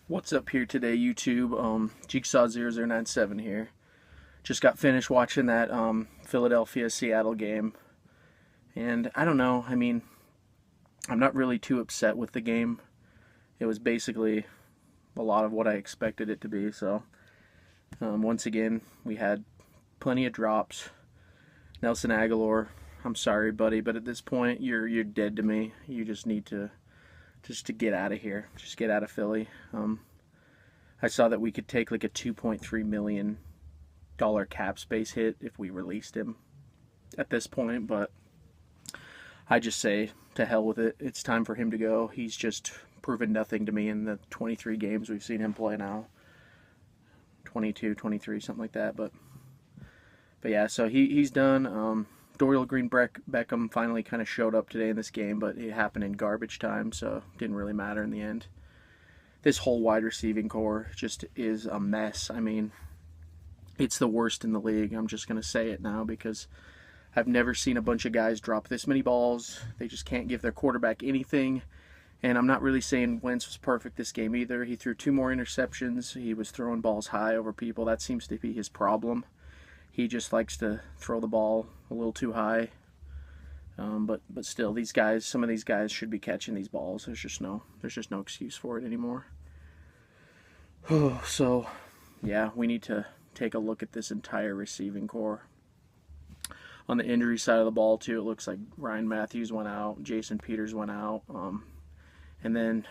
What's up here today, YouTube? Jigsaw0097 here. Just got finished watching that Philadelphia Seattle game. And I don't know, I'm not really too upset with the game. It was basically a lot of what I expected it to be. So, once again, we had plenty of drops. Nelson Agholor, I'm sorry, buddy, but at this point, you're dead to me. You just need to get out of here. Just get out of Philly. I saw that we could take like a $2.3 million cap space hit if we released him at this point, but I just say to hell with it. It's time for him to go. He's just proven nothing to me in the 23 games we've seen him play now. 22, 23, something like that. But yeah, so he's done. Dorial Green Beckham finally kind of showed up today in this game, but it happened in garbage time, so it didn't really matter in the end. This whole wide receiving core just is a mess. It's the worst in the league. I'm just going to say it now because I've never seen a bunch of guys drop this many balls. They just can't give their quarterback anything. And I'm not really saying Wentz was perfect this game either. He threw 2 more interceptions. He was throwing balls high over people. That seems to be his problem. He just likes to throw the ball a little too high. But still, some of these guys should be catching these balls. There's just no excuse for it anymore. So, yeah, we need to take a look at this entire receiving core. On the injury side of the ball, too, it looks like Ryan Matthews went out, Jason Peters went out, and then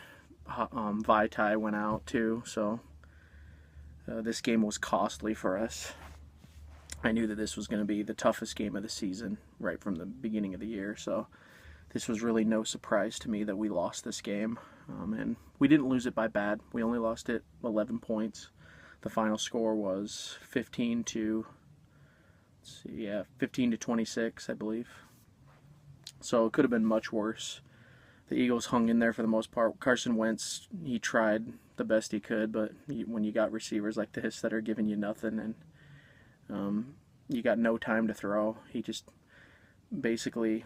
Vitae went out, too. So, this game was costly for us. I knew that this was going to be the toughest game of the season right from the beginning of the year, so this was really no surprise to me that we lost this game. And we didn't lose it by bad. We only lost it 11 points. The final score was 15 to 26, I believe. So it could have been much worse. The Eagles hung in there for the most part. Carson Wentz, he tried the best he could, but when you got receivers like this that are giving you nothing and you got no time to throw, he just basically,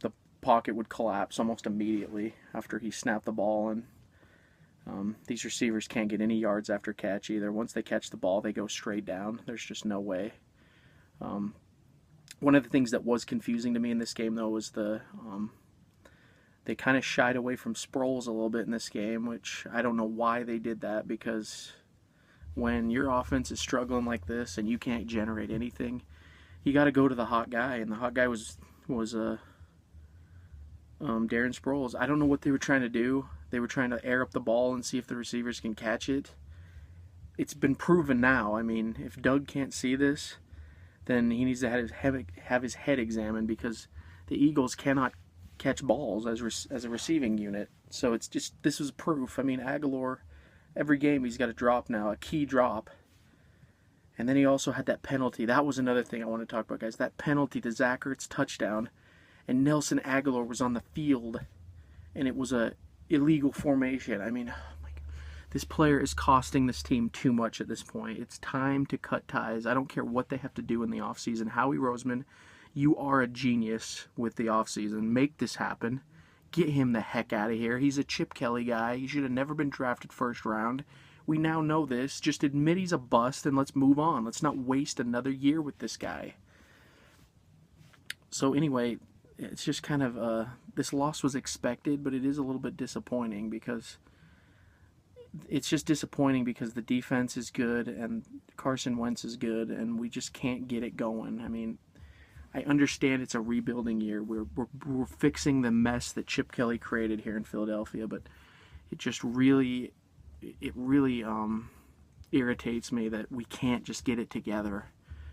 the pocket would collapse almost immediately after he snapped the ball, and these receivers can't get any yards after catch either. Once they catch the ball, they go straight down. There's just no way. One of the things that was confusing to me in this game, though, was they kind of shied away from Sproles a little bit in this game, which I don't know why they did that, because when your offense is struggling like this and you can't generate anything, you got to go to the hot guy, and the hot guy was Darren Sproles. I don't know what they were trying to do. They were trying to air up the ball and see if the receivers can catch it. It's been proven now. If Doug can't see this, then he needs to have his head examined, because the Eagles cannot catch balls as a receiving unit. So this was proof. Agholor, every game he's got a drop now, a key drop. And then he also had that penalty. That was another thing I want to talk about, guys. That penalty, the Zach Ertz touchdown, and Nelson Agholor was on the field, and it was a illegal formation. Oh my God. This player is costing this team too much at this point. It's time to cut ties. I don't care what they have to do in the offseason. Howie Roseman, you are a genius with the offseason. Make this happen. Get him the heck out of here. He's a Chip Kelly guy. He should have never been drafted first round. We now know this. Just admit he's a bust and let's move on. Let's not waste another year with this guy. So anyway, it's just kind of, this loss was expected, but it is a little bit disappointing, because it's just disappointing because the defense is good and Carson Wentz is good, and we just can't get it going. I understand it's a rebuilding year. We're fixing the mess that Chip Kelly created here in Philadelphia, but it just really irritates me that we can't just get it together,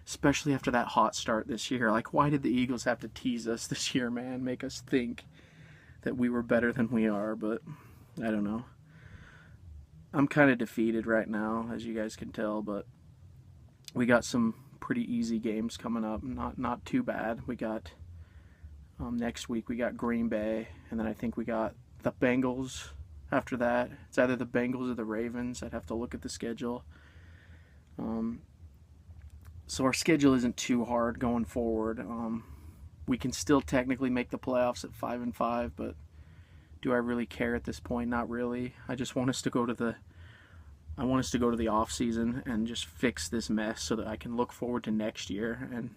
especially after that hot start this year. Like, why did the Eagles have to tease us this year, man? Make us think that we were better than we are, but I don't know. I'm kind of defeated right now, as you guys can tell, but we got some pretty easy games coming up. Not too bad. We got next week we got Green Bay, and then I think we got the Bengals after that. It's either the Bengals or the Ravens. I'd have to look at the schedule. So our schedule isn't too hard going forward. We can still technically make the playoffs at 5-5, but do I really care at this point? Not really. I just want us to go to the I want us to go to the off season and just fix this mess so that I can look forward to next year and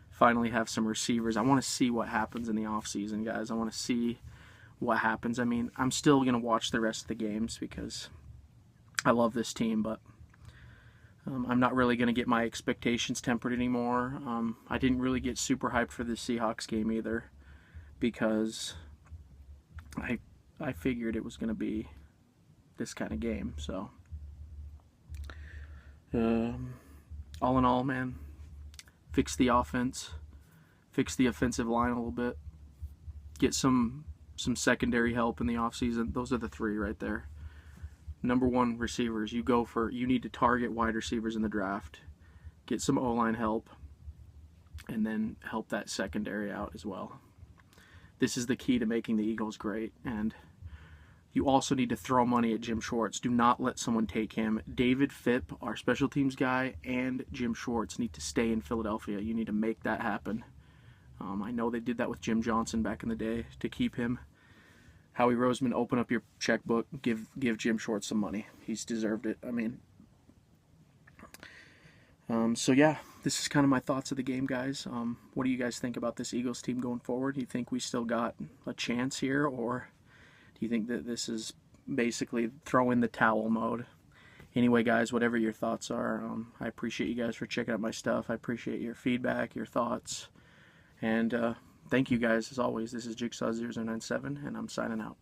finally have some receivers. I want to see what happens in the off season, guys. I want to see what happens. I mean, I'm still going to watch the rest of the games because I love this team, but I'm not really going to get my expectations tempered anymore. I didn't really get super hyped for the Seahawks game either because I figured it was going to be this kind of game. So, all in all, man, fix the offense, fix the offensive line a little bit, get some secondary help in the offseason. Those are the three right there. Number one, receivers. You need to target wide receivers in the draft, get some O-line help, and then help that secondary out as well. This is the key to making the Eagles great. And you also need to throw money at Jim Schwartz. Do not let someone take him. David Phipp, our special teams guy, and Jim Schwartz need to stay in Philadelphia. You need to make that happen. I know they did that with Jim Johnson back in the day to keep him. Howie Roseman, open up your checkbook, give Jim Schwartz some money. He's deserved it. I mean, so yeah, this is kind of my thoughts of the game, guys. What do you guys think about this Eagles team going forward? Do you think we still got a chance here, or do you think that this is basically throw in the towel mode? Anyway, guys, whatever your thoughts are, I appreciate you guys for checking out my stuff. I appreciate your feedback, your thoughts, and thank you guys, as always. This is Jigsaw097, and I'm signing out.